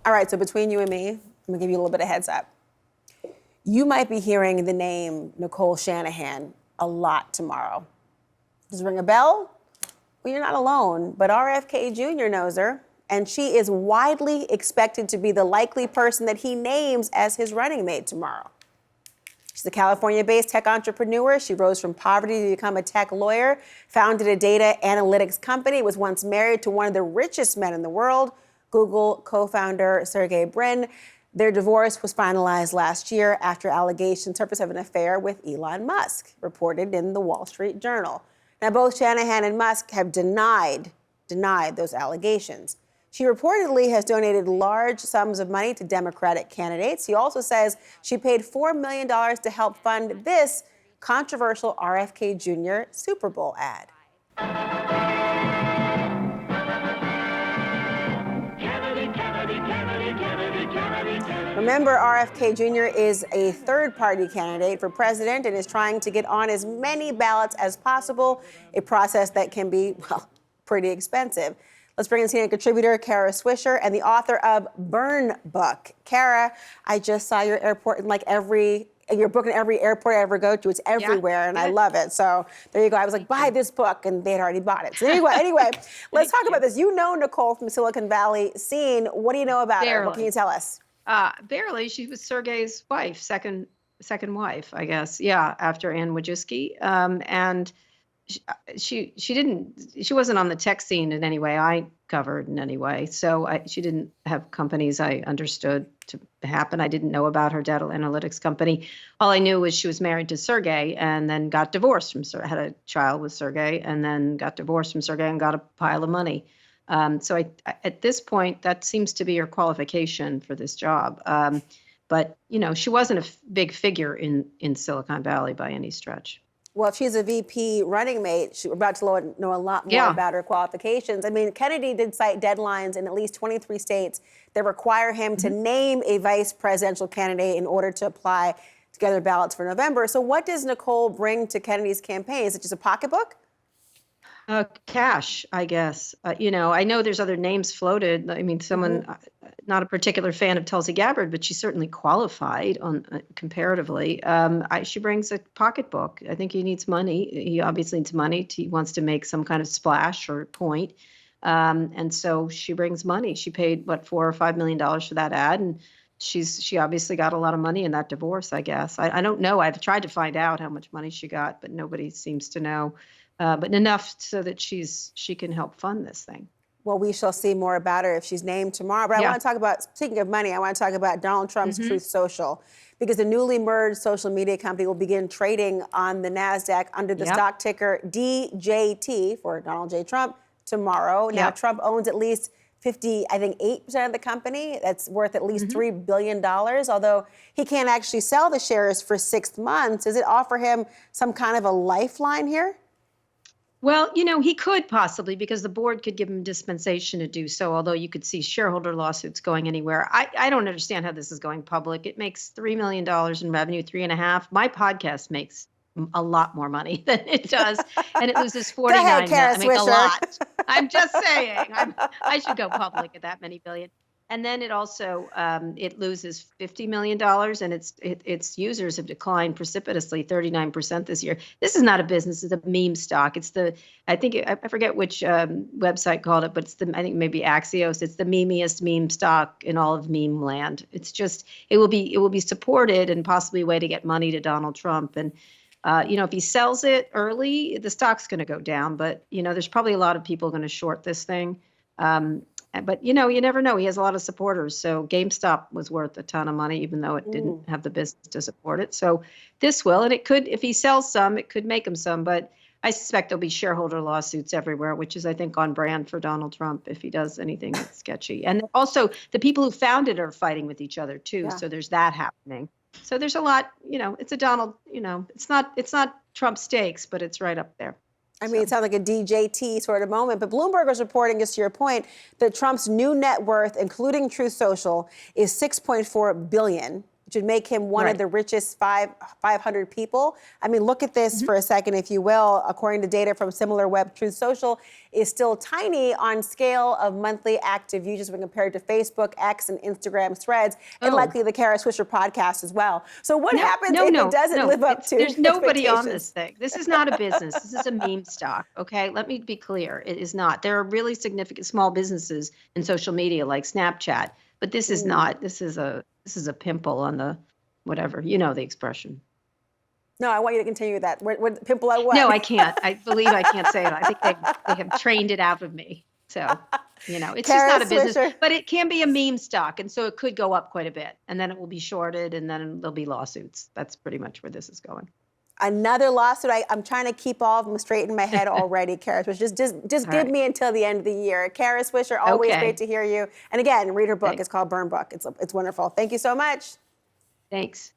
All right, so between you and me, I'm gonna give you a little bit of heads up. You might be hearing the name Nicole Shanahan a lot tomorrow. Does it ring a bell? Well, you're not alone, but RFK Jr. knows her, and she is widely expected to be the likely person that he names as his running mate tomorrow. She's a California-based tech entrepreneur. She rose from poverty to become a tech lawyer, founded a data analytics company, was once married to one of the richest men in the world, Google co-founder Sergey Brin. Their divorce was finalized last year after allegations surfaced of an affair with Elon Musk, reported in the Wall Street Journal. Now, both Shanahan and Musk have denied those allegations. She reportedly has donated large sums of money to Democratic candidates. He also says she paid $4 million to help fund this controversial RFK Jr. Super Bowl ad. Remember, RFK Jr. is a third-party candidate for president and is trying to get on as many ballots as possible, a process that can be, well, pretty expensive. Let's bring in senior contributor Kara Swisher and the author of Burn Book. Kara, I just saw your airport in your book in every airport I ever go to. It's everywhere, and I love it. So there you go. I was like, buy this book, and they had already bought it. So anyway, let's talk about this. You know Nicole from Silicon Valley scene. What do you know about her? What can you tell us? Barely. She was Sergey's wife, second wife, I guess. Yeah, after Anne Wojcicki. And she wasn't on the tech scene in any way I covered in any way. So she didn't have companies I understood to happen. I didn't know about her data analytics company. All I knew was she was married to Sergey and then got divorced from had a child with Sergey and then got divorced from Sergey and got a pile of money. So at this point, that seems to be her qualification for this job. But, she wasn't a big figure in Silicon Valley by any stretch. Well, if she's a VP running mate, we're about to know a lot more about her qualifications. I mean, Kennedy did cite deadlines in at least 23 states that require him to name a vice presidential candidate in order to apply to gather ballots for November. So what does Nicole bring to Kennedy's campaign? Is it just a pocketbook? Cash, I guess. I know there's other names floated. I mean, someone, not a particular fan of Tulsi Gabbard, but she's certainly qualified on comparatively. She brings a pocketbook. I think he needs money. He obviously needs money. He wants to make some kind of splash or point. And so she brings money. She paid, $4 or $5 million for that ad. And she obviously got a lot of money in that divorce, I guess. I don't know. I've tried to find out how much money she got, but nobody seems to know. But enough so that she can help fund this thing. Well, we shall see more about her if she's named tomorrow. But I want to talk about, speaking of money, I want to talk about Donald Trump's Truth Social, because the newly merged social media company will begin trading on the NASDAQ under the stock ticker DJT for Donald J. Trump tomorrow. Now, Trump owns at least 8% of the company. That's worth at least $3 billion, although he can't actually sell the shares for 6 months. Does it offer him some kind of a lifeline here? Well, he could possibly, because the board could give him dispensation to do so, although you could see shareholder lawsuits going anywhere. I don't understand how this is going public. It makes $3 million in revenue, 3.5. My podcast makes a lot more money than it does, and it loses 49 million. I make a lot. I'm just saying. I should go public at that many billion. And then it also it loses $50 million, and its users have declined precipitously, 39% this year. This is not a business; it's a meme stock. I forget which website called it, but I think maybe Axios. It's the memeiest meme stock in all of meme land. It's just it will be supported and possibly a way to get money to Donald Trump. And if he sells it early, the stock's going to go down. But there's probably a lot of people going to short this thing. But you never know. He has a lot of supporters. So GameStop was worth a ton of money, even though it didn't have the business to support it. So this will, and it could, if he sells some, it could make him some. But I suspect there'll be shareholder lawsuits everywhere, which is, I think, on brand for Donald Trump if he does anything that's sketchy. And also, the people who founded are fighting with each other too. Yeah. So there's that happening. So there's a lot. It's a Donald. It's not Trump stakes, but it's right up there. I mean, it sounds like a DJT sort of moment, but Bloomberg was reporting, just to your point, that Trump's new net worth, including Truth Social, is $6.4 billion. which would make him one of Right. the richest 500 people. I mean, look at this for a second, if you will. According to data from SimilarWeb, Truth Social is still tiny on scale of monthly active users when compared to Facebook, X, and Instagram Threads, and Oh. likely the Kara Swisher podcast as well. So what happens No, if no, it doesn't no. live up to There's nobody on expectations? this thing. This is not a business. This is a meme stock. Okay, let me be clear. It is not. There are really significant small businesses in social media like Snapchat, but this is not. This is a pimple on the whatever. You know the expression. No, I want you to continue that. What pimple on what? No, I can't. I believe I can't say it. I think they have trained it out of me. So, it's just Kara not a business, Swisher. but it can be a meme stock. And so it could go up quite a bit and then it will be shorted and then there'll be lawsuits. That's pretty much where this is going. Another lawsuit. I'm trying to keep all of them straight in my head already, Kara Swisher. Just give right. me until the end of the year. Kara Swisher, always Okay. great to hear you. And again, read her book. Thanks. It's called Burn Book. It's wonderful. Thank you so much. Thanks.